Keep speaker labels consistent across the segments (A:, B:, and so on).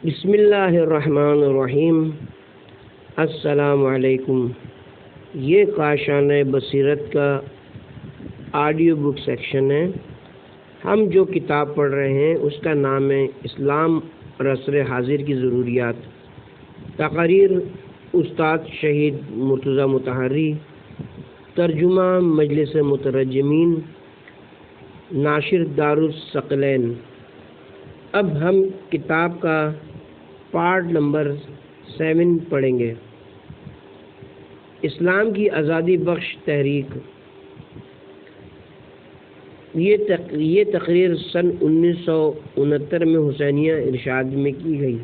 A: بسم اللہ الرحمن الرحیم۔ السلام علیکم۔ یہ کاشان بصیرت کا آڈیو بک سیکشن ہے۔ ہم جو کتاب پڑھ رہے ہیں اس کا نام ہے اسلام اور عصر حاضر کی ضروریات۔ تقریر استاد شہید مرتضی مطہری، ترجمہ مجلس مترجمین، ناشر دارالثقلین۔ اب ہم کتاب کا پارٹ نمبر 7 پڑھیں گے۔ اسلام کی آزادی بخش تحریک۔ یہ تقریر سن 1969 میں حسینیہ ارشاد میں کی گئی۔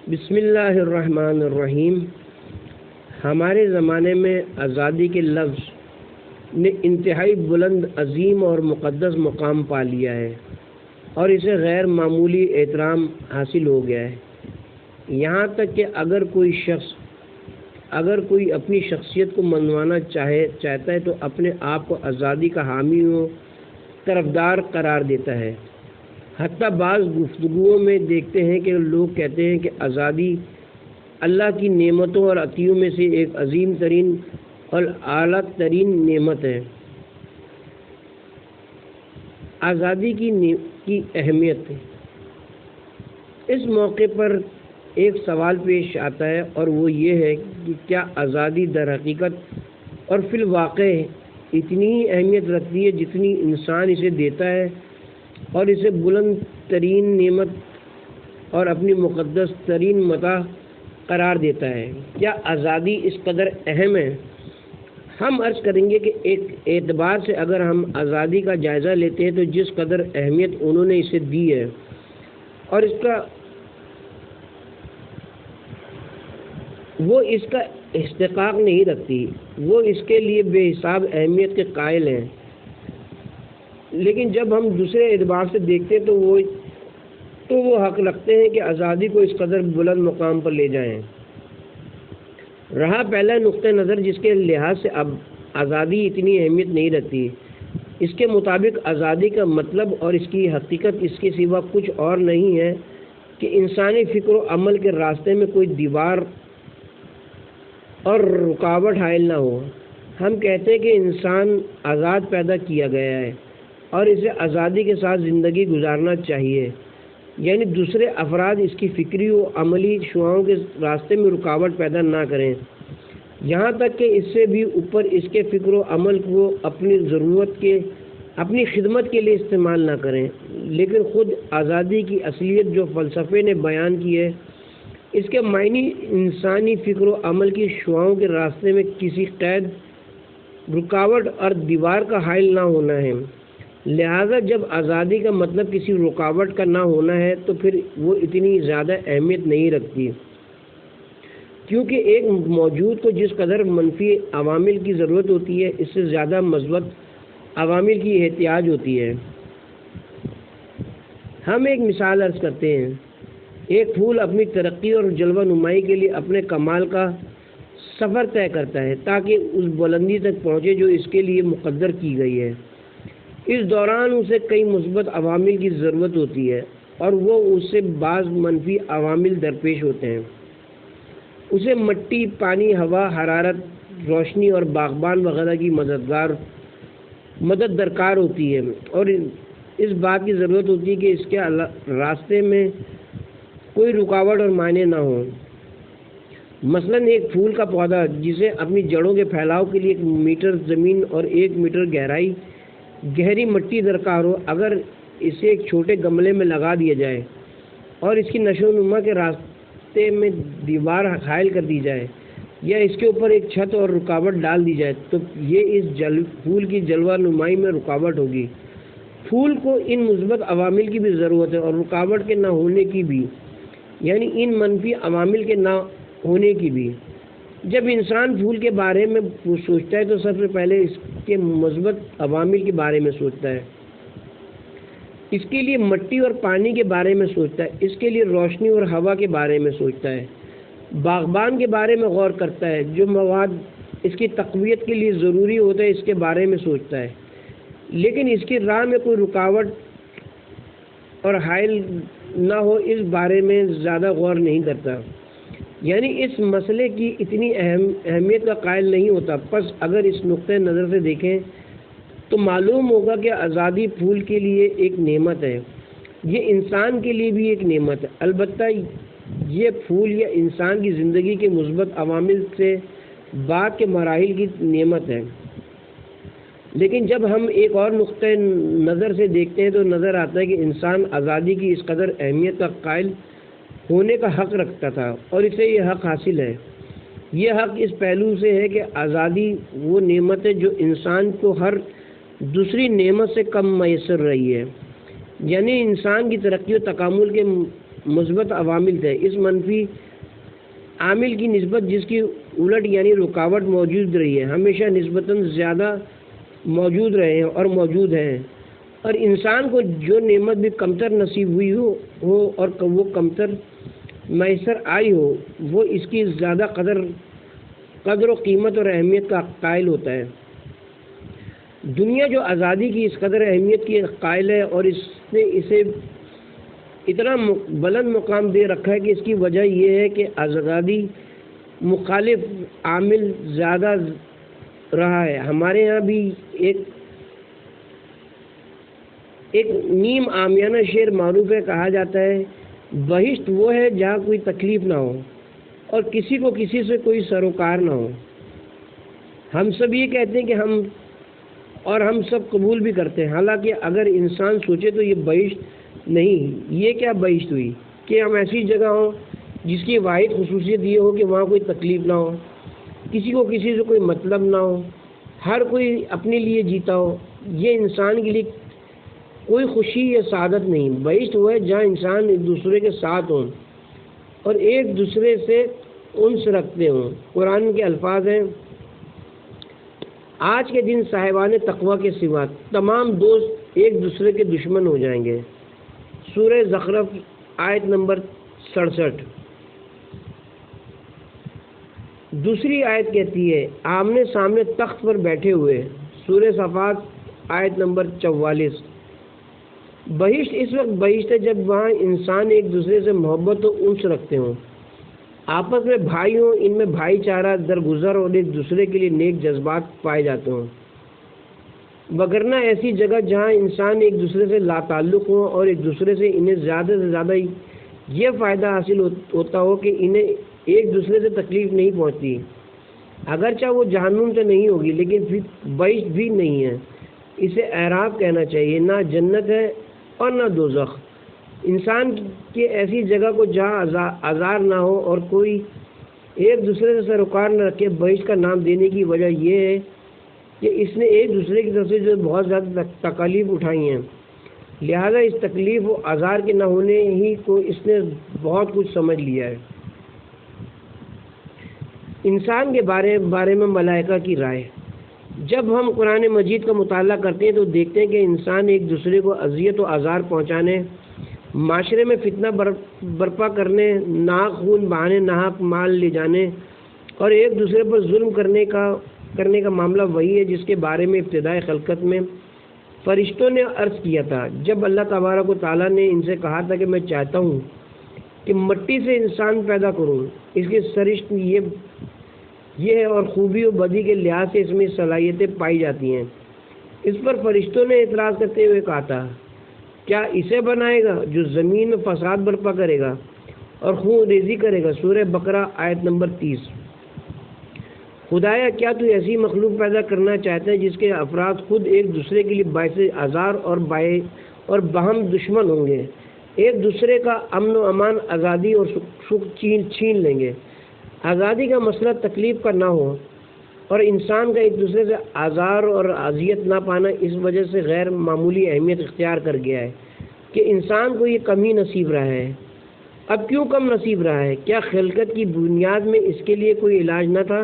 A: بسم اللہ الرحمن الرحیم۔ ہمارے زمانے میں آزادی کے لفظ نے انتہائی بلند، عظیم اور مقدس مقام پا لیا ہے اور اسے غیر معمولی احترام حاصل ہو گیا ہے۔ یہاں تک کہ اگر کوئی اپنی شخصیت کو منوانا چاہتا ہے تو اپنے آپ کو آزادی کا حامی و طرفدار قرار دیتا ہے۔ حتیٰ بعض گفتگوؤں میں دیکھتے ہیں کہ لوگ کہتے ہیں کہ آزادی اللہ کی نعمتوں اور عطیوں میں سے ایک عظیم ترین اور اعلیٰ ترین نعمت ہے۔ آزادی کی اہمیت۔ اس موقع پر ایک سوال پیش آتا ہے اور وہ یہ ہے کہ کیا آزادی در حقیقت اور فی الواقع اتنی ہی اہمیت رکھتی ہے جتنی انسان اسے دیتا ہے اور اسے بلند ترین نعمت اور اپنی مقدس ترین متاع قرار دیتا ہے؟ کیا آزادی اس قدر اہم ہے؟ ہم عرض کریں گے کہ ایک اعتبار سے اگر ہم آزادی کا جائزہ لیتے ہیں تو جس قدر اہمیت انہوں نے اسے دی ہے اور وہ اس کا استحقاق نہیں رکھتی، وہ اس کے لیے بے حساب اہمیت کے قائل ہیں، لیکن جب ہم دوسرے اعتبار سے دیکھتے ہیں تو وہ حق رکھتے ہیں کہ آزادی کو اس قدر بلند مقام پر لے جائیں۔ رہا پہلا نقطہ نظر جس کے لحاظ سے اب آزادی اتنی اہمیت نہیں رکھتی، اس کے مطابق آزادی کا مطلب اور اس کی حقیقت اس کے سوا کچھ اور نہیں ہے کہ انسانی فکر و عمل کے راستے میں کوئی دیوار اور رکاوٹ حائل نہ ہو۔ ہم کہتے ہیں کہ انسان آزاد پیدا کیا گیا ہے اور اسے آزادی کے ساتھ زندگی گزارنا چاہیے، یعنی دوسرے افراد اس کی فکری و عملی شعاؤں کے راستے میں رکاوٹ پیدا نہ کریں، یہاں تک کہ اس سے بھی اوپر اس کے فکر و عمل کو اپنی خدمت کے لیے استعمال نہ کریں۔ لیکن خود آزادی کی اصلیت جو فلسفے نے بیان کی ہے، اس کے معنی انسانی فکر و عمل کی شعاؤں کے راستے میں کسی قید، رکاوٹ اور دیوار کا حائل نہ ہونا ہے۔ لہذا جب آزادی کا مطلب کسی رکاوٹ کا نہ ہونا ہے تو پھر وہ اتنی زیادہ اہمیت نہیں رکھتی، کیونکہ ایک موجود کو جس قدر منفی عوامل کی ضرورت ہوتی ہے اس سے زیادہ مثبت عوامل کی احتیاج ہوتی ہے۔ ہم ایک مثال عرض کرتے ہیں۔ ایک پھول اپنی ترقی اور جلوہ نمائی کے لیے اپنے کمال کا سفر طے کرتا ہے تاکہ اس بلندی تک پہنچے جو اس کے لیے مقدر کی گئی ہے۔ اس دوران اسے کئی مثبت عوامل کی ضرورت ہوتی ہے اور وہ اس سے بعض منفی عوامل درپیش ہوتے ہیں۔ اسے مٹی، پانی، ہوا، حرارت، روشنی اور باغبان وغیرہ کی مدد درکار ہوتی ہے اور اس بات کی ضرورت ہوتی ہے کہ اس کے راستے میں کوئی رکاوٹ اور مانع نہ ہو۔ مثلاً ایک پھول کا پودا جسے اپنی جڑوں کے پھیلاؤ کے لیے 1 میٹر زمین اور 1 میٹر گہری مٹی درکار ہو، اگر اسے ایک چھوٹے گملے میں لگا دیا جائے اور اس کی نشو و نما کے راستے میں دیوار حائل کر دی جائے یا اس کے اوپر ایک چھت اور رکاوٹ ڈال دی جائے تو یہ اس پھول کی جلوہ نمائی میں رکاوٹ ہوگی۔ پھول کو ان مثبت عوامل کی بھی ضرورت ہے اور رکاوٹ کے نہ ہونے کی بھی، یعنی ان منفی عوامل کے نہ ہونے کی بھی۔ جب انسان پھول کے بارے میں سوچتا ہے تو سب سے پہلے اس کے مثبت عوامل کے بارے میں سوچتا ہے، اس کے لیے مٹی اور پانی کے بارے میں سوچتا ہے، اس کے لیے روشنی اور ہوا کے بارے میں سوچتا ہے، باغبان کے بارے میں غور کرتا ہے، جو مواد اس کی تقویت کے لیے ضروری ہوتا ہے اس کے بارے میں سوچتا ہے۔ لیکن اس کی راہ میں کوئی رکاوٹ اور حائل نہ ہو اس بارے میں زیادہ غور نہیں کرتا، یعنی اس مسئلے کی اتنی اہمیت کا قائل نہیں ہوتا۔ پس اگر اس نقطۂ نظر سے دیکھیں تو معلوم ہوگا کہ آزادی پھول کے لیے ایک نعمت ہے، یہ انسان کے لیے بھی ایک نعمت ہے۔ البتہ یہ پھول یا انسان کی زندگی کے مثبت عوامل سے بعد کے مراحل کی نعمت ہے، لیکن جب ہم ایک اور نقطۂ نظر سے دیکھتے ہیں تو نظر آتا ہے کہ انسان آزادی کی اس قدر اہمیت کا قائل ہونے کا حق رکھتا تھا اور اسے یہ حق حاصل ہے۔ یہ حق اس پہلو سے ہے کہ آزادی وہ نعمت ہے جو انسان کو ہر دوسری نعمت سے کم میسر رہی ہے، یعنی انسان کی ترقی و تکامل کے مثبت عوامل تھے اس منفی عامل کی نسبت جس کی الٹ یعنی رکاوٹ موجود رہی ہے ہمیشہ نسبتاً زیادہ موجود رہے ہیں اور موجود ہیں، اور انسان کو جو نعمت بھی کمتر نصیب ہوئی ہو اور وہ کمتر میسر آئی ہو وہ اس کی زیادہ قدر و قیمت اور اہمیت کا قائل ہوتا ہے۔ دنیا جو آزادی کی اس قدر اہمیت کی قائل ہے اور اس نے اسے اتنا بلند مقام دے رکھا ہے کہ اس کی وجہ یہ ہے کہ آزادی مخالف عامل زیادہ رہا ہے۔ ہمارے ہاں بھی ایک نیم عامیانہ شعر معروف ہے، کہا جاتا ہے بہشت وہ ہے جہاں کوئی تکلیف نہ ہو اور کسی کو کسی سے کوئی سروکار نہ ہو۔ ہم سب یہ کہتے ہیں کہ ہم سب قبول بھی کرتے ہیں، حالانکہ اگر انسان سوچے تو یہ بہشت نہیں، یہ کیا بہشت ہوئی کہ ہم ایسی جگہ ہوں جس کی واحد خصوصیت یہ ہو کہ وہاں کوئی تکلیف نہ ہو، کسی کو کسی سے کوئی مطلب نہ ہو، ہر کوئی اپنے لیے جیتا ہو۔ یہ انسان کے لیے کوئی خوشی یا سعادت نہیں۔ بہشت وہ ہے جہاں انسان ایک دوسرے کے ساتھ ہوں اور ایک دوسرے سے انس رکھتے ہوں۔ قرآن کے الفاظ ہیں آج کے دن صاحبان تقوی کے سوا تمام دوست ایک دوسرے کے دشمن ہو جائیں گے۔ سورہ زخرف آیت نمبر 67۔ دوسری آیت کہتی ہے آمنے سامنے تخت پر بیٹھے ہوئے، سورہ صفات آیت نمبر 44۔ بہشت اس وقت بہشت ہے جب وہاں انسان ایک دوسرے سے محبت و انس رکھتے ہوں، آپس میں بھائی ہوں، ان میں بھائی چارہ درگزر اور ایک دوسرے کے لیے نیک جذبات پائے جاتے ہوں، وگرنہ ایسی جگہ جہاں انسان ایک دوسرے سے لا تعلق ہوں اور ایک دوسرے سے انہیں زیادہ سے زیادہ یہ فائدہ حاصل ہوتا ہو کہ انہیں ایک دوسرے سے تکلیف نہیں پہنچتی، اگرچہ وہ جہنم سے نہیں ہوگی لیکن پھر بہشت بھی نہیں ہے، اسے اعراف کہنا چاہیے، نہ جنت ہے اور نہ دوزخ۔ انسان کے ایسی جگہ کو جہاں آزار نہ ہو اور کوئی ایک دوسرے سے سروکار نہ رکھے، بہشت کا نام دینے کی وجہ یہ ہے کہ اس نے ایک دوسرے کی طرف سے جو بہت زیادہ تکالیف اٹھائی ہیں، لہذا اس تکلیف و آزار کے نہ ہونے ہی کو اس نے بہت کچھ سمجھ لیا ہے۔ انسان کے بارے میں ملائکہ کی رائے۔ جب ہم قرآن مجید کا مطالعہ کرتے ہیں تو دیکھتے ہیں کہ انسان ایک دوسرے کو اذیت و آزار پہنچانے، معاشرے میں فتنہ برپا کرنے، ناحق خون بہانے، ناحق مال لے جانے اور ایک دوسرے پر ظلم کرنے کا معاملہ وہی ہے جس کے بارے میں ابتدائی خلقت میں فرشتوں نے عرض کیا تھا، جب اللہ تبارک و تعالیٰ نے ان سے کہا تھا کہ میں چاہتا ہوں کہ مٹی سے انسان پیدا کروں، اس کی سرشت یہ ہے اور خوبی و بدی کے لحاظ سے اس میں صلاحیتیں پائی جاتی ہیں۔ اس پر فرشتوں نے اعتراض کرتے ہوئے کہا تھا کیا اسے بنائے گا جو زمین میں فساد برپا کرے گا اور خون ریزی کرے گا؟ سورہ بقرہ آیت نمبر 30۔ خدایا کیا تو ایسی مخلوق پیدا کرنا چاہتے ہیں جس کے افراد خود ایک دوسرے کے لیے باعث آزار اور باہم دشمن ہوں گے، ایک دوسرے کا امن و امان، آزادی اور سکھ چھین لیں گے۔ آزادی کا مسئلہ تکلیف کا نہ ہو اور انسان کا ایک دوسرے سے آزار اور اذیت نہ پانا اس وجہ سے غیر معمولی اہمیت اختیار کر گیا ہے کہ انسان کو یہ کم ہی نصیب رہا ہے۔ اب کیوں کم نصیب رہا ہے؟ کیا خلقت کی بنیاد میں اس کے لیے کوئی علاج نہ تھا؟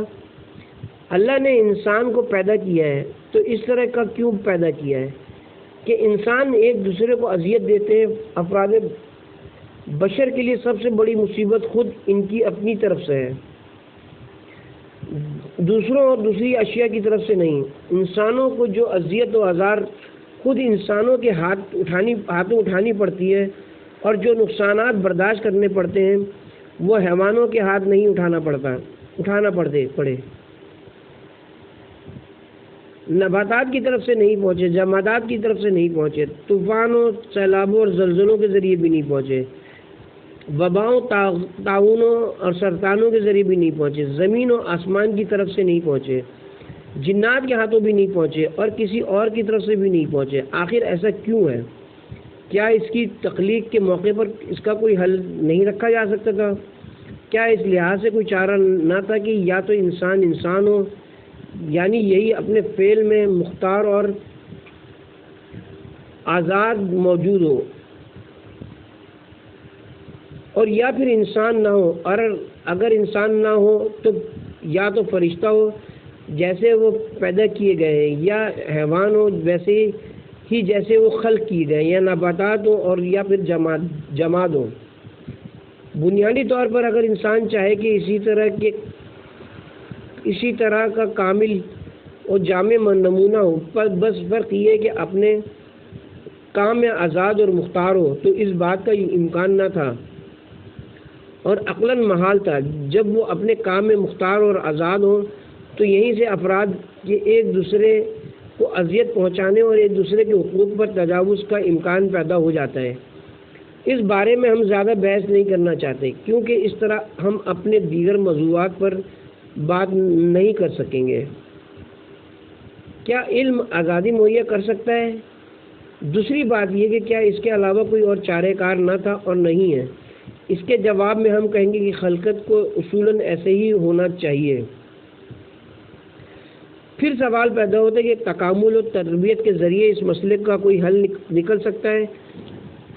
A: اللہ نے انسان کو پیدا کیا ہے تو اس طرح کا کیوں پیدا کیا ہے کہ انسان ایک دوسرے کو اذیت دیتے ہیں؟ افراد بشر کے لیے سب سے بڑی مصیبت خود ان کی اپنی طرف سے ہے، دوسروں اور دوسری اشیاء کی طرف سے نہیں۔ انسانوں کو جو اذیت و آزار خود انسانوں کے ہاتھوں اٹھانی پڑتی ہے اور جو نقصانات برداشت کرنے پڑتے ہیں وہ حیوانوں کے ہاتھ نہیں اٹھانا پڑے، نباتات کی طرف سے نہیں پہنچے، جمادات کی طرف سے نہیں پہنچے، طوفانوں، سیلابوں اور زلزلوں کے ذریعے بھی نہیں پہنچے، وباؤں، طاعونوں اور سرطانوں کے ذریعے بھی نہیں پہنچے، زمین و آسمان کی طرف سے نہیں پہنچے، جنات کے ہاتھوں بھی نہیں پہنچے اور کسی اور کی طرف سے بھی نہیں پہنچے۔ آخر ایسا کیوں ہے؟ کیا اس کی تخلیق کے موقع پر اس کا کوئی حل نہیں رکھا جا سکتا تھا؟ کیا اس لحاظ سے کوئی چارہ نہ تھا کہ یا تو انسان ہو، یعنی یہی اپنے فعل میں مختار اور آزاد موجود ہو، اور یا پھر انسان نہ ہو، اور اگر انسان نہ ہو تو یا تو فرشتہ ہو جیسے وہ پیدا کیے گئے ہیں، یا حیوان ہو ویسے ہی جیسے وہ خلق کیے گئے، یا نباتات ہو، اور یا پھر جماد ہو۔ بنیادی طور پر اگر انسان چاہے کہ اسی طرح کا کامل اور جامع نمونہ ہو، بس فرق یہ ہے کہ اپنے کام میں آزاد اور مختار ہو، تو اس بات کا امکان نہ تھا اور عقلاً محال تھا۔ جب وہ اپنے کام میں مختار اور آزاد ہوں تو یہیں سے افراد کے ایک دوسرے کو اذیت پہنچانے اور ایک دوسرے کے حقوق پر تجاوز کا امکان پیدا ہو جاتا ہے۔ اس بارے میں ہم زیادہ بحث نہیں کرنا چاہتے کیونکہ اس طرح ہم اپنے دیگر موضوعات پر بات نہیں کر سکیں گے۔ کیا علم آزادی مہیا کر سکتا ہے؟ دوسری بات یہ کہ کیا اس کے علاوہ کوئی اور چارہ کار نہ تھا اور نہیں ہے؟ اس کے جواب میں ہم کہیں گے کہ خلقت کو اصولاً ایسے ہی ہونا چاہیے۔ پھر سوال پیدا ہوتا ہے کہ تکامل و تربیت کے ذریعے اس مسئلے کا کوئی حل نکل سکتا ہے؟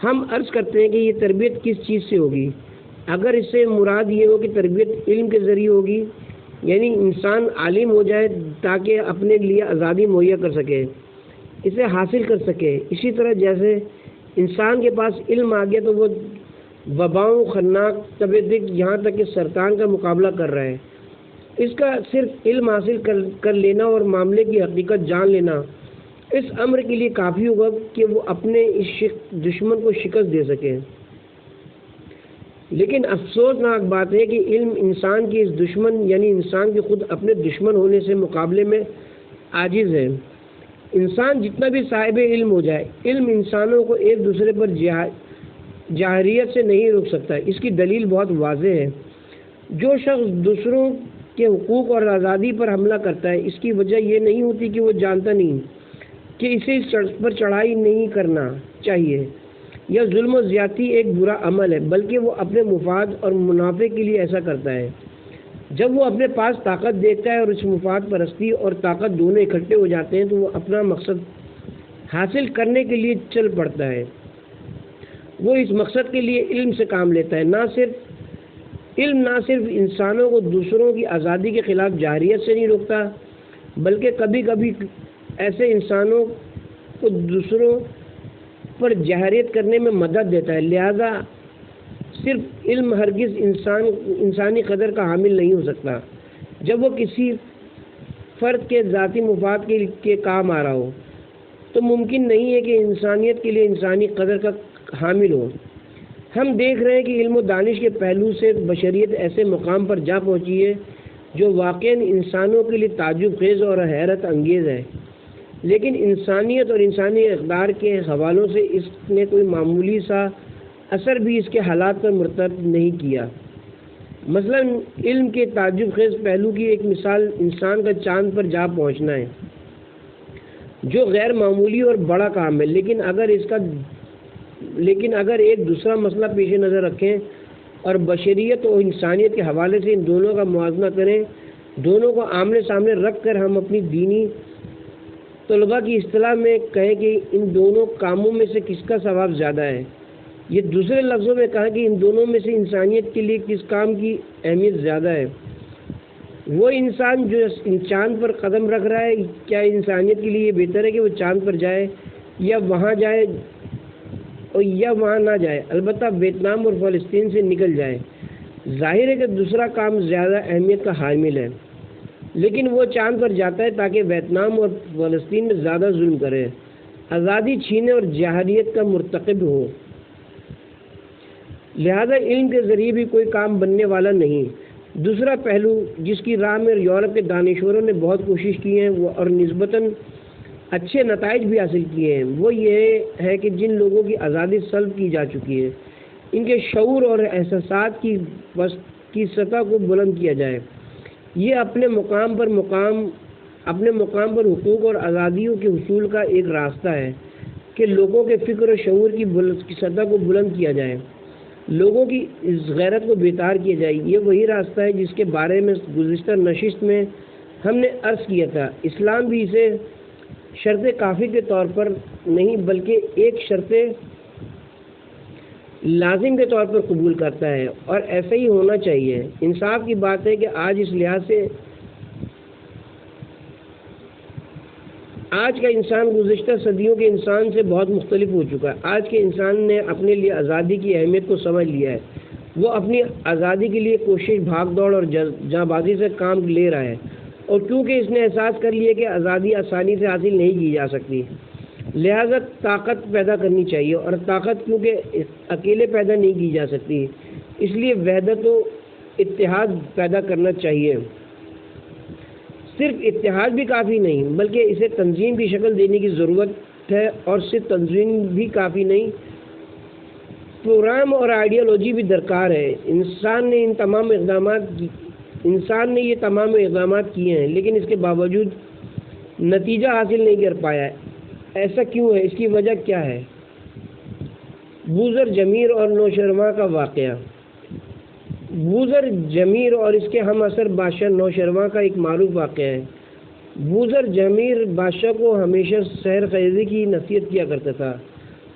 A: ہم عرض کرتے ہیں کہ یہ تربیت کس چیز سے ہوگی؟ اگر اس سے مراد یہ ہو کہ تربیت علم کے ذریعے ہوگی، یعنی انسان عالم ہو جائے تاکہ اپنے لیے آزادی مہیا کر سکے، اسے حاصل کر سکے، اسی طرح جیسے انسان کے پاس علم آ گیا تو وہ وباؤں، خناق طبیعت، یہاں تک کہ سرطان کا مقابلہ کر رہا ہے۔ اس کا صرف علم حاصل کر لینا اور معاملے کی حقیقت جان لینا اس امر کے لیے کافی ہوگا کہ وہ اپنے اس دشمن کو شکست دے سکے۔ لیکن افسوسناک بات ہے کہ علم انسان کی اس دشمن، یعنی انسان کے خود اپنے دشمن ہونے سے مقابلے میں عاجز ہے۔ انسان جتنا بھی صاحب علم ہو جائے، علم انسانوں کو ایک دوسرے پر جاہریت سے نہیں روک سکتا۔ اس کی دلیل بہت واضح ہے۔ جو شخص دوسروں کے حقوق اور آزادی پر حملہ کرتا ہے، اس کی وجہ یہ نہیں ہوتی کہ وہ جانتا نہیں کہ اسے اس پر چڑھائی نہیں کرنا چاہیے یا ظلم و زیادتی ایک برا عمل ہے، بلکہ وہ اپنے مفاد اور منافع کے لیے ایسا کرتا ہے۔ جب وہ اپنے پاس طاقت دیکھتا ہے اور اس مفاد پرستی اور طاقت دونوں اکٹھے ہو جاتے ہیں تو وہ اپنا مقصد حاصل کرنے کے لیے چل پڑتا ہے۔ وہ اس مقصد کے لیے علم سے کام لیتا ہے۔ علم نہ صرف انسانوں کو دوسروں کی آزادی کے خلاف جاہریت سے نہیں روکتا، بلکہ کبھی کبھی ایسے انسانوں کو دوسروں پر جاہریت کرنے میں مدد دیتا ہے۔ لہذا صرف علم ہرگز انسانی قدر کا حامل نہیں ہو سکتا جب وہ کسی فرد کے ذاتی مفاد کے کام آ رہا ہو، تو ممکن نہیں ہے کہ انسانیت کے لیے انسانی قدر کا حامل ہو۔ ہم دیکھ رہے ہیں کہ علم و دانش کے پہلو سے بشریت ایسے مقام پر جا پہنچی ہے جو واقعاً انسانوں کے لیے تعجب خیز اور حیرت انگیز ہے، لیکن انسانیت اور انسانی اقدار کے حوالوں سے اس نے کوئی معمولی سا اثر بھی اس کے حالات پر مرتب نہیں کیا۔ مثلا علم کے تعجب خیز پہلو کی ایک مثال انسان کا چاند پر جا پہنچنا ہے، جو غیر معمولی اور بڑا کام ہے، لیکن اگر ایک دوسرا مسئلہ پیش نظر رکھیں اور بشریت اور انسانیت کے حوالے سے ان دونوں کا موازنہ کریں، دونوں کو آمنے سامنے رکھ کر ہم اپنی دینی طلباء کی اصطلاح میں کہیں کہ ان دونوں کاموں میں سے کس کا ثواب زیادہ ہے، یہ دوسرے لفظوں میں کہا کہ ان دونوں میں سے انسانیت کے لیے کس کام کی اہمیت زیادہ ہے۔ وہ انسان جو چاند پر قدم رکھ رہا ہے، کیا انسانیت کے لیے یہ بہتر ہے کہ وہ چاند پر جائے یا وہاں جائے اور یا وہاں نہ جائے، البتہ ویتنام اور فلسطین سے نکل جائے؟ ظاہر ہے کہ دوسرا کام زیادہ اہمیت کا حامل ہے، لیکن وہ چاند پر جاتا ہے تاکہ ویتنام اور فلسطین میں زیادہ ظلم کرے، آزادی چھینے اور جاہلیت کا مرتکب ہو۔ لہذا علم کے ذریعے بھی کوئی کام بننے والا نہیں۔ دوسرا پہلو جس کی راہ میں یورپ کے دانشوروں نے بہت کوشش کی ہے اور نسبتاً اچھے نتائج بھی حاصل کیے ہیں، وہ یہ ہے کہ جن لوگوں کی آزادی سلب کی جا چکی ہے ان کے شعور اور احساسات کی سطح کو بلند کیا جائے۔ یہ اپنے مقام پر حقوق اور آزادیوں کے حصول کا ایک راستہ ہے کہ لوگوں کے فکر و شعور کی سطح کو بلند کیا جائے، لوگوں کی اس غیرت کو بیدار کیا جائے۔ یہ وہی راستہ ہے جس کے بارے میں گزشتہ نشست میں ہم نے عرض کیا تھا۔ اسلام بھی اسے شرط کافی کے طور پر نہیں بلکہ ایک شرط لازم کے طور پر قبول کرتا ہے، اور ایسا ہی ہونا چاہیے۔ انصاف کی بات ہے کہ آج اس لحاظ سے آج کا انسان گزشتہ صدیوں کے انسان سے بہت مختلف ہو چکا ہے۔ آج کے انسان نے اپنے لیے آزادی کی اہمیت کو سمجھ لیا ہے۔ وہ اپنی آزادی کے لیے کوشش، بھاگ دوڑ اور جاں بازی سے کام لے رہا ہے، اور کیونکہ اس نے احساس کر لیا کہ آزادی آسانی سے حاصل نہیں کی جا سکتی، لہذا طاقت پیدا کرنی چاہیے، اور طاقت کیونکہ اکیلے پیدا نہیں کی جا سکتی، اس لیے وحدت و اتحاد پیدا کرنا چاہیے۔ صرف اتحاد بھی کافی نہیں بلکہ اسے تنظیم کی شکل دینے کی ضرورت ہے، اور صرف تنظیم بھی کافی نہیں، پروگرام اور آئیڈیالوجی بھی درکار ہے۔ انسان نے یہ تمام اقدامات کیے ہیں، لیکن اس کے باوجود نتیجہ حاصل نہیں کر پایا۔ ایسا کیوں ہے؟ اس کی وجہ کیا ہے؟ بوذر جمیر اور نوشرواں کا واقعہ۔ بوذر جمیر اور اس کے ہم عصر بادشاہ نوشرواں کا ایک معروف واقعہ ہے۔ بوذر جمیر بادشاہ کو ہمیشہ سحر خیزی کی نصیحت کیا کرتا تھا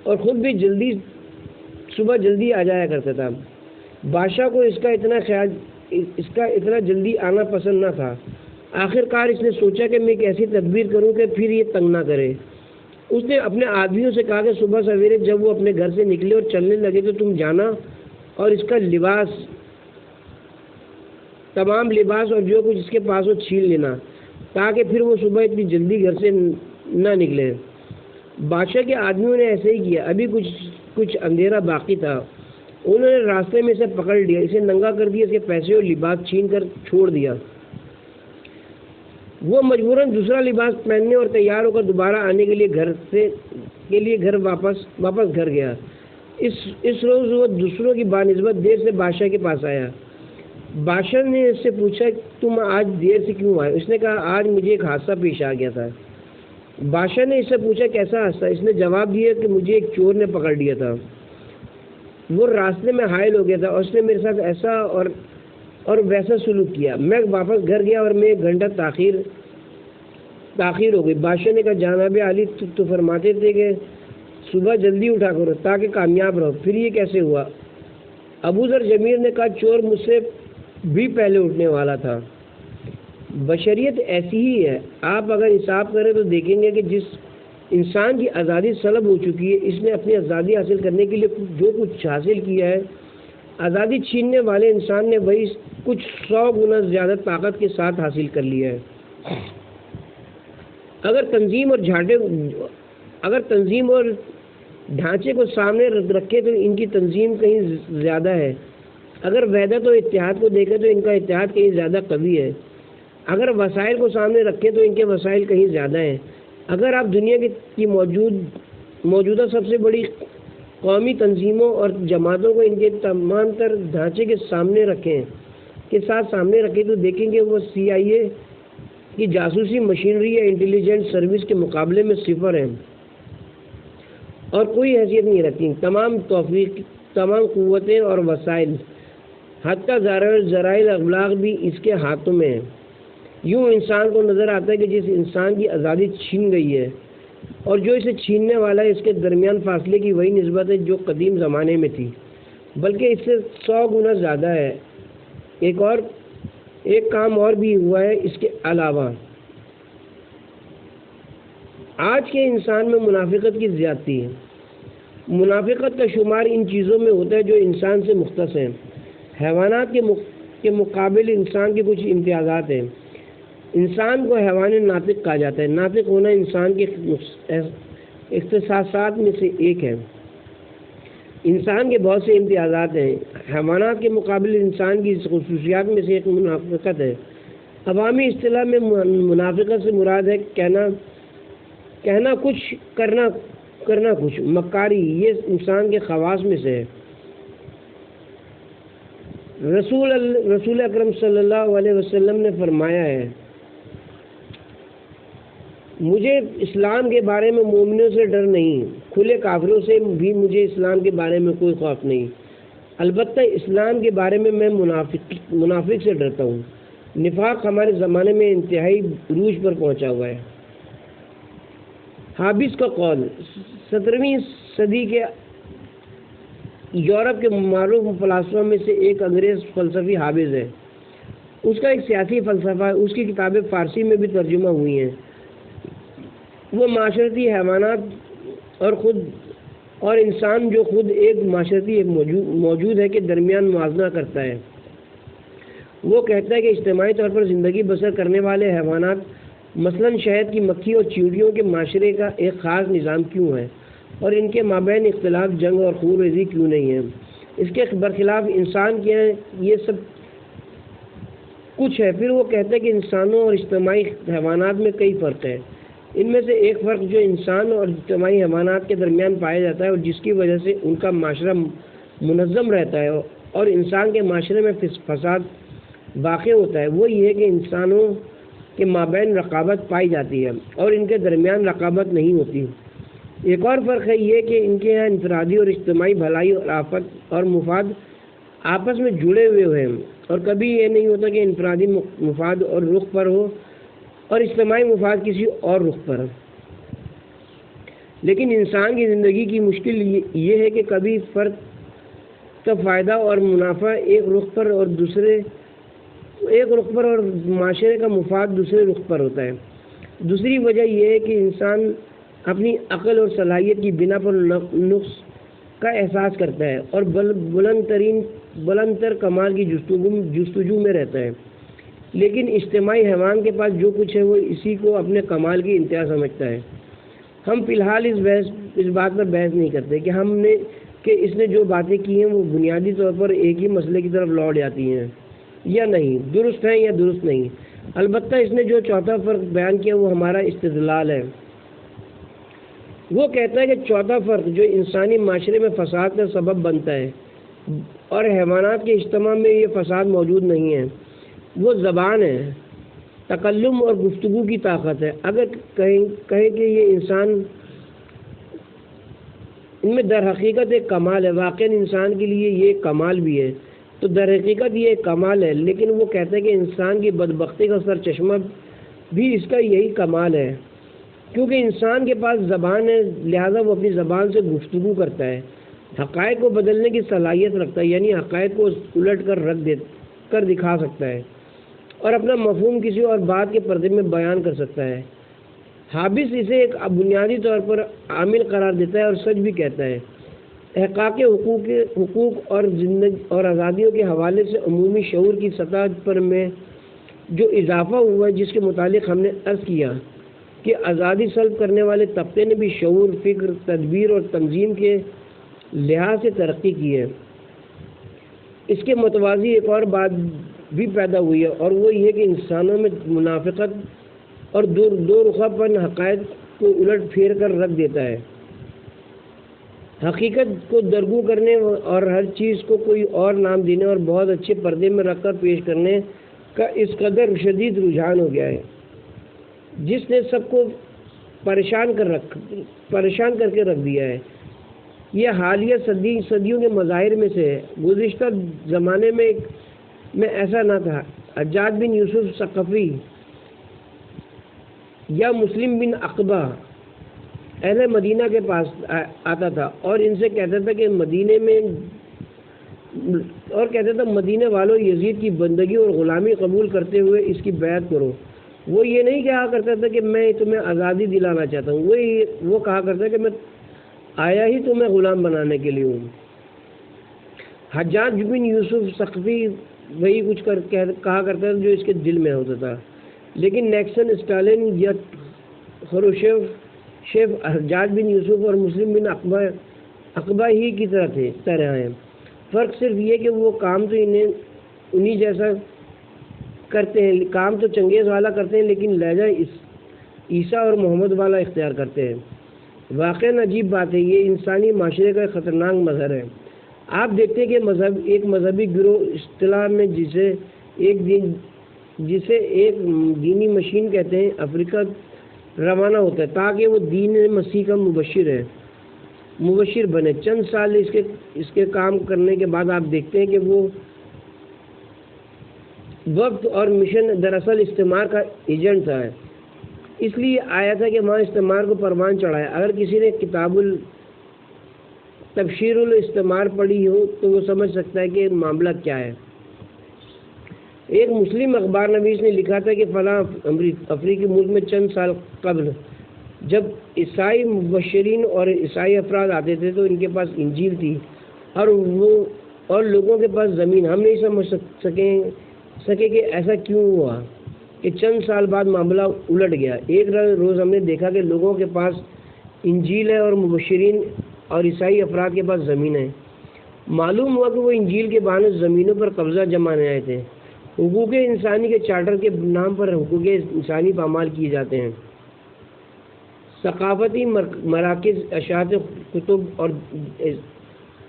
A: اور خود بھی صبح جلدی آ جایا کرتا تھا۔ بادشاہ کو اس کا اتنا جلدی آنا پسند نہ تھا۔ آخر کار اس نے سوچا کہ میں ایک ایسی تدبیر کروں کہ پھر یہ تنگ نہ کرے۔ اس نے اپنے آدمیوں سے کہا کہ صبح سویرے جب وہ اپنے گھر سے نکلے اور چلنے لگے تو تم جانا اور اس کا تمام لباس اور جو کچھ اس کے پاس ہو چھین لینا، تاکہ پھر وہ صبح اتنی جلدی گھر سے نہ نکلے۔ بادشاہ کے آدمیوں نے ایسے ہی کیا۔ ابھی کچھ اندھیرا باقی تھا، انہوں نے راستے میں اسے پکڑ لیا، اسے ننگا کر دیا، اس کے پیسے اور لباس چھین کر چھوڑ دیا۔ وہ مجبوراً دوسرا لباس پہننے اور تیار ہو کر دوبارہ آنے کے لیے گھر واپس گھر گیا۔ اس روز وہ دوسروں کی بانسبت دیر سے بادشاہ کے پاس آیا۔ بادشاہ نے اس سے پوچھا تم آج دیر سے کیوں آئے؟ اس نے کہا آج مجھے ایک حادثہ پیش آ گیا تھا۔ بادشاہ نے اس سے پوچھا کیسا حادثہ؟ اس نے جواب دیا کہ مجھے ایک چور نے پکڑ لیا تھا، وہ راستے میں حائل ہو گیا تھا اور اس نے میرے ساتھ ایسا اور ویسا سلوک کیا۔ میں واپس گھر گیا اور میں 1 گھنٹہ تاخیر ہو گئی۔ بادشاہ نے کہا جناب عالی تو فرماتے تھے کہ صبح جلدی اٹھا کرو تاکہ کامیاب رہو، پھر یہ کیسے ہوا؟ ابوذر جمیر نے کہا چور مجھ سے بھی پہلے اٹھنے والا تھا۔ بشریت ایسی ہی ہے۔ آپ اگر حساب کریں تو دیکھیں گے کہ جس انسان کی آزادی سلب ہو چکی ہے، اس نے اپنی آزادی حاصل کرنے کے لیے جو کچھ حاصل کیا ہے، آزادی چھیننے والے انسان نے وہی کچھ 100 گنا زیادہ طاقت کے ساتھ حاصل کر لیا ہے۔ اگر تنظیم اور ڈھانچے کو سامنے رکھے تو ان کی تنظیم کہیں زیادہ ہے، اگر وحدت و اتحاد کو دیکھیں تو ان کا اتحاد کہیں زیادہ قوی ہے، اگر وسائل کو سامنے رکھیں تو ان کے وسائل کہیں زیادہ ہیں، اگر آپ دنیا کی موجودہ سب سے بڑی قومی تنظیموں اور جماعتوں کو ان کے تمام تر ڈھانچے کے سامنے رکھیں تو دیکھیں گے وہ CIA کی جاسوسی مشینری یا انٹیلیجنس سروس کے مقابلے میں صفر ہیں اور کوئی حیثیت نہیں رکھتی۔ تمام قوتیں اور وسائل، حتی ذرائع ابلاغ بھی اس کے ہاتھوں میں ہیں۔ یوں انسان کو نظر آتا ہے کہ جس انسان کی آزادی چھین گئی ہے اور جو اسے چھیننے والا ہے، اس کے درمیان فاصلے کی وہی نسبت ہے جو قدیم زمانے میں تھی، بلکہ اس سے 100 گنا زیادہ ہے۔ ایک کام اور بھی ہوا ہے اس کے علاوہ۔ آج کے انسان میں منافقت کی زیادتی ہے۔ منافقت کا شمار ان چیزوں میں ہوتا ہے جو انسان سے مختص ہیں۔ حیوانات کے مقابل انسان کے کچھ امتیازات ہیں۔ انسان کو حیوان ناطق کہا جاتا ہے۔ ناطق ہونا انسان کے اختصاصات میں سے ایک ہے۔ انسان کے بہت سے امتیازات ہیں۔ حیوانات کے مقابل انسان کی خصوصیات میں سے ایک منافقت ہے۔ عوامی اصطلاح میں منافقت سے مراد ہے کہنا کچھ کرنا کچھ، مکاری، یہ انسان کے خواص میں سے ہے۔ رسول اکرم صلی اللہ علیہ وسلم نے فرمایا ہے، مجھے اسلام کے بارے میں مومنوں سے ڈر نہیں، کھلے کافروں سے بھی مجھے اسلام کے بارے میں کوئی خوف نہیں، البتہ اسلام کے بارے میں منافق سے ڈرتا ہوں۔ نفاق ہمارے زمانے میں انتہائی عروج پر پہنچا ہوا ہے۔ حابس کا قول 17ویں صدی کے یورپ کے معروف فلاسفہ میں سے ایک انگریز فلسفی حابس ہے۔ اس کا ایک سیاسی فلسفہ ہے، اس کی کتابیں فارسی میں بھی ترجمہ ہوئی ہیں۔ وہ معاشرتی حیوانات اور انسان جو خود ایک معاشرتی ایک موجود ہے کے درمیان موازنہ کرتا ہے۔ وہ کہتا ہے کہ اجتماعی طور پر زندگی بسر کرنے والے حیوانات مثلاً شہد کی مکھی اور چیونٹیوں کے معاشرے کا ایک خاص نظام کیوں ہے اور ان کے مابین اختلاف، جنگ اور خون ریزی کیوں نہیں ہے؟ اس کے برخلاف انسان کے ہیں یہ سب کچھ ہے۔ پھر وہ کہتا ہے کہ انسانوں اور اجتماعی حیوانات میں کئی فرق ہیں۔ ان میں سے ایک فرق جو انسان اور اجتماعی حیوانات کے درمیان پایا جاتا ہے اور جس کی وجہ سے ان کا معاشرہ منظم رہتا ہے اور انسان کے معاشرے میں فساد واقع ہوتا ہے، وہ یہ ہے کہ انسانوں کے مابین رقابت پائی جاتی ہے اور ان کے درمیان رقابت نہیں ہوتی۔ ایک اور فرق ہے یہ کہ ان کے یہاں انفرادی اور اجتماعی بھلائی اور آفت اور مفاد آپس میں جڑے ہوئے ہیں، اور کبھی یہ نہیں ہوتا کہ انفرادی مفاد اور رخ پر ہو اور اجتماعی مفاد کسی اور رخ پر ہو۔ لیکن انسان کی زندگی کی مشکل یہ ہے کہ کبھی فرد کا فائدہ اور منافع ایک رخ پر اور معاشرے کا مفاد دوسرے رخ پر ہوتا ہے۔ دوسری وجہ یہ ہے کہ انسان اپنی عقل اور صلاحیت کی بنا پر نقص کا احساس کرتا ہے اور بلند تر کمال کی جستجو میں رہتا ہے، لیکن اجتماعی حیوان کے پاس جو کچھ ہے وہ اسی کو اپنے کمال کی انتہا سمجھتا ہے۔ ہم فی الحال اس بات پر بحث نہیں کرتے کہ اس نے جو باتیں کی ہیں وہ بنیادی طور پر ایک ہی مسئلے کی طرف لوٹ جاتی ہیں یا نہیں، درست ہیں یا درست نہیں۔ البتہ اس نے جو چوتھا فرق بیان کیا وہ ہمارا استدلال ہے۔ وہ کہتا ہے کہ چوتھا فرق جو انسانی معاشرے میں فساد کا سبب بنتا ہے اور حیوانات کے اجتماع میں یہ فساد موجود نہیں ہے، وہ زبان ہے، تکلم اور گفتگو کی طاقت ہے۔ اگر کہیں کہ یہ انسان ان میں در حقیقت ایک کمال ہے، واقعاً انسان کے لیے یہ کمال بھی ہے، تو در حقیقت یہ ایک کمال ہے، لیکن وہ کہتا ہے کہ انسان کی بدبختی کا سر چشمہ بھی اس کا یہی کمال ہے، کیونکہ انسان کے پاس زبان ہے، لہذا وہ اپنی زبان سے گفتگو کرتا ہے، حقائق کو بدلنے کی صلاحیت رکھتا ہے، یعنی حقائق کو الٹ کر دکھا سکتا ہے اور اپنا مفہوم کسی اور بات کے پردے میں بیان کر سکتا ہے۔ حابس اسے ایک بنیادی طور پر عامل قرار دیتا ہے اور سچ بھی کہتا ہے۔ احقاق حقوق اور آزادیوں کے حوالے سے عمومی شعور کی سطح پر میں جو اضافہ ہوا ہے، جس کے متعلق ہم نے عرض کیا کہ آزادی سلب کرنے والے طبقے نے بھی شعور، فکر، تدبیر اور تنظیم کے لحاظ سے ترقی کی ہے۔ اس کے متوازی ایک اور بات بھی پیدا ہوئی ہے، اور وہ یہ کہ انسانوں میں منافقت اور دو رخا پن حقائق کو الٹ پھیر کر رکھ دیتا ہے۔ حقیقت کو درگو کرنے اور ہر چیز کو کوئی اور نام دینے اور بہت اچھے پردے میں رکھ کر پیش کرنے کا اس قدر شدید رجحان ہو گیا ہے، جس نے سب کو پریشان کر کے رکھ دیا ہے۔ یہ حالیہ صدیوں کے مظاہر میں سے ہے۔ گزشتہ زمانے میں ایسا نہ تھا۔ حجاج بن یوسف ثقفی یا مسلم بن عقبہ اہل مدینہ کے پاس آتا تھا اور ان سے کہتا تھا کہ مدینے والوں یزید کی بندگی اور غلامی قبول کرتے ہوئے اس کی بیعت کرو۔ وہ یہ نہیں کہا کرتا تھا کہ میں تمہیں آزادی دلانا چاہتا ہوں، وہ کہا کرتا کہ میں آیا ہی تمہیں غلام بنانے کے لیے ہوں۔ حجاج بن یوسف ثقفی وہی کچھ کہا کرتا تھا جو اس کے دل میں ہوتا تھا، لیکن نیکسن، اسٹالن یا خروشیف حجاج بن یوسف اور مسلم بن عقبہ عقبہ ہی کی طرح ہیں۔ فرق صرف یہ کہ وہ کام تو انہی جیسا کرتے ہیں، کام تو چنگیز والا کرتے ہیں، لیکن لہجہ عیسیٰ اور محمد والا اختیار کرتے ہیں۔ واقعاً عجیب بات ہے، یہ انسانی معاشرے کا ایک خطرناک مظہر ہے۔ آپ دیکھتے ہیں کہ ایک مذہبی گروہ اصطلاح میں جسے ایک دینی مشین کہتے ہیں، افریقہ روانہ ہوتا ہے تاکہ وہ دین مسیح کا مبشر بنے۔ چند سال اس کے کام کرنے کے بعد آپ دیکھتے ہیں کہ وہ وقت اور مشن دراصل استعمار کا ایجنٹ تھا، اس لیے آیا تھا کہ وہاں استعمار کو پروان چڑھایا۔ اگر کسی نے کتاب تبشیر الاستعمار پڑھی ہو تو وہ سمجھ سکتا ہے کہ معاملہ کیا ہے۔ ایک مسلم اخبار نویس نے لکھا تھا کہ فلاں افریقی ملک میں چند سال قبل جب عیسائی مبشرین اور عیسائی افراد آتے تھے تو ان کے پاس انجیل تھی اور لوگوں کے پاس زمین۔ ہم نہیں سمجھ سکے کہ ایسا کیوں ہوا کہ چند سال بعد معاملہ الٹ گیا۔ ایک روز ہم نے دیکھا کہ لوگوں کے پاس انجیل ہے اور مبشرین اور عیسائی افراد کے پاس زمین ہے۔ معلوم ہوا کہ وہ انجیل کے بہانے زمینوں پر قبضہ جمانے آئے تھے۔ حقوق انسانی کے چارٹر کے نام پر حقوق انسانی پامال کیے جاتے ہیں۔ ثقافتی مراکز، اشاعت، کتب اور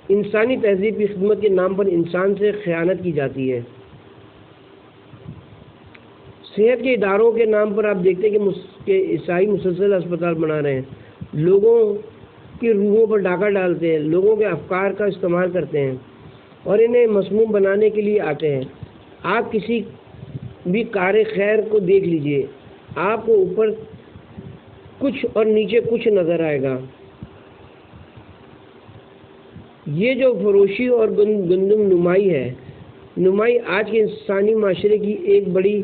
A: انسانی تہذیب کی خدمت کے نام پر انسان سے خیانت کی جاتی ہے۔ صحت کے اداروں کے نام پر آپ دیکھتے ہیں کہ عیسائی مسلسل اسپتال بنا رہے ہیں، لوگوں کی روحوں پر ڈاکہ ڈالتے ہیں، لوگوں کے افکار کا استعمال کرتے ہیں اور انہیں مسموم بنانے کے لیے آتے ہیں۔ آپ کسی بھی کار خیر کو دیکھ لیجئے، آپ کو اوپر کچھ اور نیچے کچھ نظر آئے گا۔ یہ جو فروشی اور گندم نمائی آج کے انسانی معاشرے کی ایک بڑی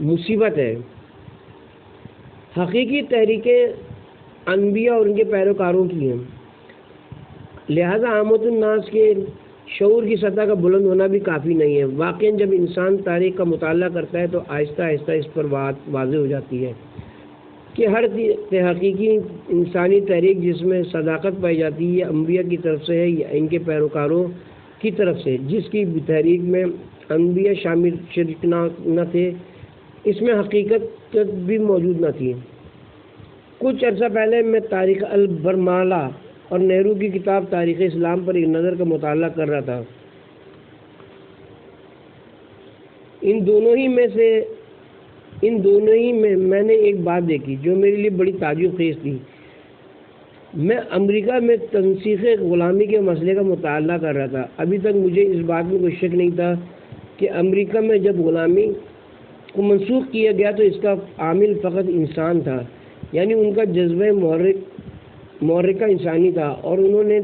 A: مصیبت ہے۔ حقیقی تحریکیں انبیاء اور ان کے پیروکاروں کی ہیں، لہذا عامت الناس کے شعور کی سطح کا بلند ہونا بھی کافی نہیں ہے۔ واقعاً جب انسان تاریخ کا مطالعہ کرتا ہے تو آہستہ آہستہ اس پر واضح ہو جاتی ہے کہ ہر حقیقی انسانی تحریک جس میں صداقت پائی جاتی ہے یہ انبیاء کی طرف سے ہے یا ان کے پیروکاروں کی طرف سے، جس کی تحریک میں انبیاء شریک نہ تھے، اس میں حقیقت بھی موجود نہ تھی۔ کچھ عرصہ پہلے میں تاریخ البرمالا اور نہرو کی کتاب تاریخ اسلام پر ایک نظر کا مطالعہ کر رہا تھا۔ ان دونوں ہی میں میں نے ایک بات دیکھی جو میرے لیے بڑی تعجب خیز تھی۔ میں امریکہ میں تنسیخ غلامی کے مسئلے کا مطالعہ کر رہا تھا۔ ابھی تک مجھے اس بات میں کوئی شک نہیں تھا کہ امریکہ میں جب غلامی کو منسوخ کیا گیا تو اس کا عامل فقط انسان تھا، یعنی ان کا جذبہ محرکہ انسانی تھا اور انہوں نے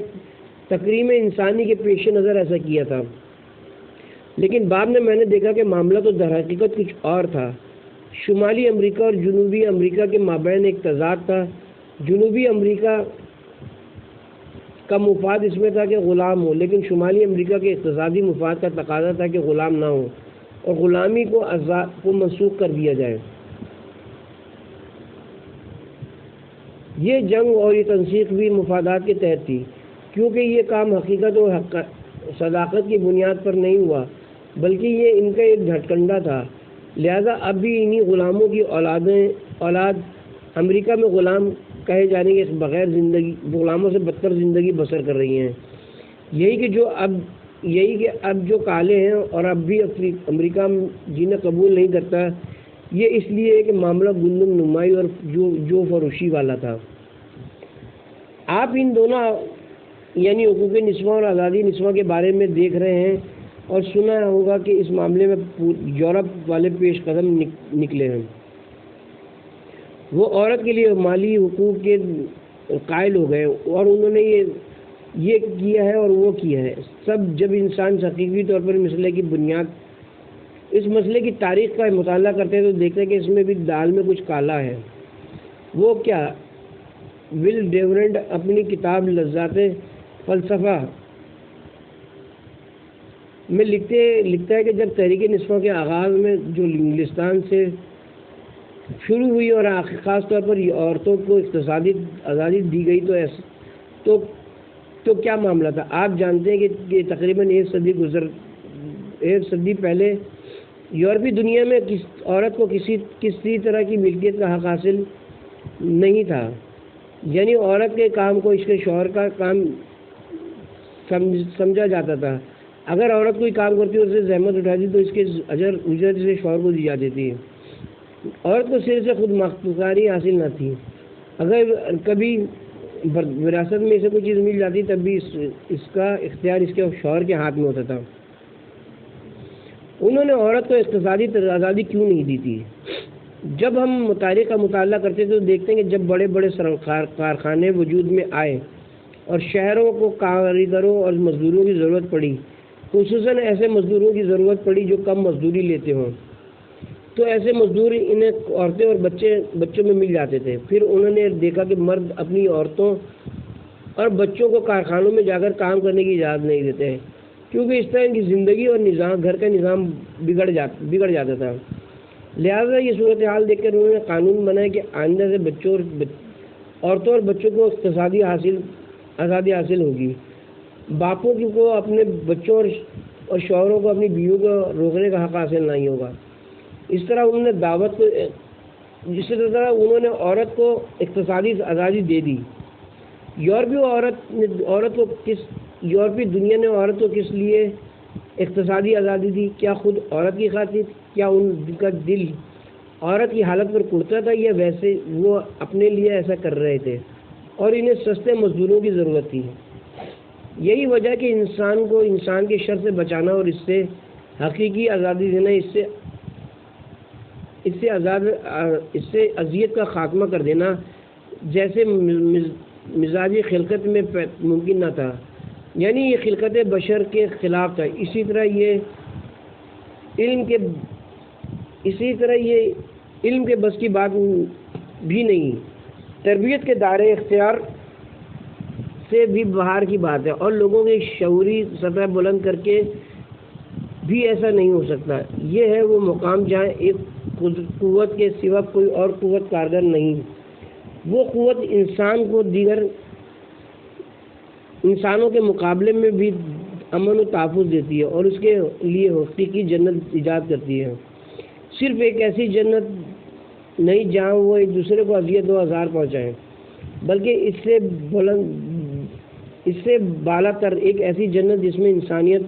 A: تکریم انسانی کے پیش نظر ایسا کیا تھا۔ لیکن بعد میں نے دیکھا کہ معاملہ تو در حقیقت کچھ اور تھا۔ شمالی امریکہ اور جنوبی امریکہ کے مابین ایک تضاد تھا۔ جنوبی امریکہ کا مفاد اس میں تھا کہ غلام ہو، لیکن شمالی امریکہ کے اقتصادی مفاد کا تقاضا تھا کہ غلام نہ ہو اور غلامی کو منسوخ کر دیا جائے۔ یہ جنگ اور یہ تنسیخ بھی مفادات کے تحت تھی، کیونکہ یہ کام حقیقت اور صداقت کی بنیاد پر نہیں ہوا، بلکہ یہ ان کا ایک جھٹکنڈا تھا۔ لہذا اب بھی انہی غلاموں کی اولاد امریکہ میں غلام کہے جانے کے بغیر غلاموں سے بدتر زندگی بسر کر رہی ہیں۔ یہی کہ اب جو کالے ہیں اور اب بھی امریکہ جنہیں قبول نہیں کرتا، یہ اس لیے ہے کہ معاملہ گندم نمائی اور جو فروشی والا تھا۔ آپ ان دونوں یعنی حقوق نسواں اور آزادی نسواں کے بارے میں دیکھ رہے ہیں اور سنا ہوگا کہ اس معاملے میں یورپ والے پیش قدم نکلے ہیں۔ وہ عورت کے لیے مالی حقوق کے قائل ہو گئے اور انہوں نے یہ کیا ہے اور وہ کیا ہے سب۔ جب انسان حقیقی طور پر اس مسئلے کی تاریخ کا مطالعہ کرتے ہیں تو دیکھتے ہیں کہ اس میں بھی دال میں کچھ کالا ہے۔ وہ کیا؟ ول ڈیورنٹ اپنی کتاب لذات فلسفہ میں لکھتا ہے کہ جب تحریک نسواں کے آغاز میں جو انگلستان سے شروع ہوئی اور خاص طور پر عورتوں کو اقتصادی آزادی دی گئی تو تو کیا معاملہ تھا؟ آپ جانتے ہیں کہ تقریباً ایک صدی پہلے یورپی دنیا میں عورت کو کسی طرح کی ملکیت کا حق حاصل نہیں تھا، یعنی عورت کے کام کو اس کے شوہر کا کام سمجھا جاتا تھا۔ اگر عورت کوئی کام کرتی اور اسے زحمت اٹھاتی تو اس کے اجرت سے شوہر کو دی جاتی تھی۔ عورت کو سر سے خود مختاری حاصل نہ تھی، اگر کبھی وراثت میں اسے کوئی چیز مل جاتی تب بھی اس کا اختیار اس کے شوہر کے ہاتھ میں ہوتا تھا۔ انہوں نے عورت کو اقتصادی آزادی کیوں نہیں دی تھی؟ جب ہم تاریخ کا مطالعہ کرتے تو دیکھتے ہیں کہ جب بڑے بڑے کارخانے وجود میں آئے اور شہروں کو کاریگروں اور مزدوروں کی ضرورت پڑی، خصوصاً ایسے مزدوروں کی ضرورت پڑی جو کم مزدوری لیتے ہوں، تو ایسے مزدور انہیں عورتیں اور بچوں میں مل جاتے تھے۔ پھر انہوں نے دیکھا کہ مرد اپنی عورتوں اور بچوں کو کارخانوں میں جا کر کام کرنے کی اجازت نہیں دیتے ہیں، کیونکہ اس طرح ان کی زندگی اور گھر کا نظام بگڑ جاتا تھا۔ لہٰذا یہ صورتحال دیکھ کر انہوں نے قانون بنایا کہ آئندہ سے عورتوں اور بچوں کو اقتصادی آزادی حاصل ہوگی۔ باپوں کو اپنے بچوں اور شوہروں کو اپنی بیویوں کو روکنے کا حق حاصل نہیں ہوگا۔ اس طرح انہوں نے عورت کو اقتصادی آزادی دے دی۔ یورپی دنیا نے عورت کو کس لیے اقتصادی آزادی دی؟ کیا خود عورت کی خاطر؟ کیا ان کا دل عورت کی حالت پر کڑتا تھا، یا ویسے وہ اپنے لیے ایسا کر رہے تھے اور انہیں سستے مزدوروں کی ضرورت تھی؟ یہی وجہ کہ انسان کو انسان کے شر سے بچانا اور اس سے حقیقی آزادی دینا، اس سے اذیت کا خاتمہ کر دینا جیسے مزاجی خلقت میں ممکن نہ تھا، یعنی یہ خلقت بشر کے خلاف تھا۔ اسی طرح یہ علم کے بس کی بات بھی نہیں۔ تربیت کے دائرے اختیار سے بھی باہر کی بات ہے، اور لوگوں کی شعوری سطح بلند کر کے بھی ایسا نہیں ہو سکتا۔ یہ ہے وہ مقام جہاں ایک قوت کے سوا کوئی اور قوت کارگر نہیں۔ وہ قوت انسان کو دیگر انسانوں کے مقابلے میں بھی امن و تحفظ دیتی ہے اور اس کے لیے حقیقی جنت ایجاد کرتی ہے۔ صرف ایک ایسی جنت نہیں جہاں وہ ایک دوسرے کو اذیت و آزار پہنچائیں، بلکہ اس سے بالا تر ایک ایسی جنت جس میں انسانیت،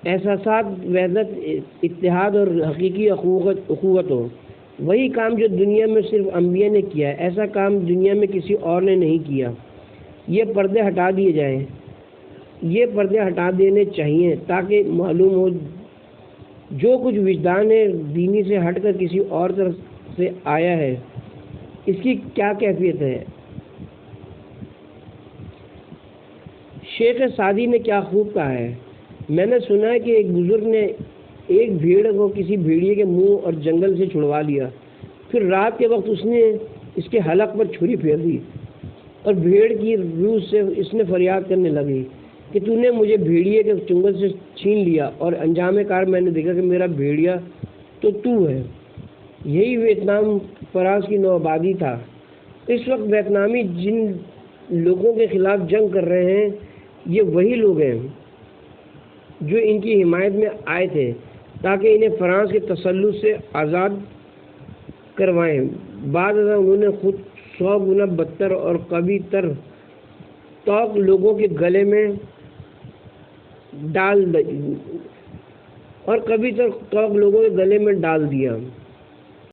A: احساسات، وحدت، اتحاد اور حقیقی اخوت ہو۔ وہی کام جو دنیا میں صرف انبیاء نے کیا ہے، ایسا کام دنیا میں کسی اور نے نہیں کیا۔ یہ پردے ہٹا دیے جائیں، یہ پردے ہٹا دینے چاہیے تاکہ معلوم ہو جو کچھ وجدان دینی سے ہٹ کر کسی اور طرف سے آیا ہے اس کی کیا کیفیت ہے۔ شیخ سعدی نے کیا خوب کہا ہے، میں نے سنا ہے کہ ایک بزرگ نے ایک بھیڑ کو کسی بھیڑیے کے منہ اور جنگل سے چھڑوا لیا، پھر رات کے وقت اس نے اس کے حلق پر چھری پھیر دی اور بھیڑ کی روح سے اس نے فریاد کرنے لگی کہ تو نے مجھے بھیڑیے کے چنگل سے چھین لیا، اور انجام کار میں نے دیکھا کہ میرا بھیڑیا تو ہے۔ یہی ویتنام فرانس کی نوآبادی تھا۔ اس وقت ویتنامی جن لوگوں کے خلاف جنگ کر رہے ہیں یہ وہی لوگ ہیں جو ان کی حمایت میں آئے تھے تاکہ انہیں فرانس کے تسلط سے آزاد کروائیں۔ بعد ازاں انہوں نے خود 100 گنا بدتر اور قوی تر توق لوگوں کے گلے میں ڈال دیا۔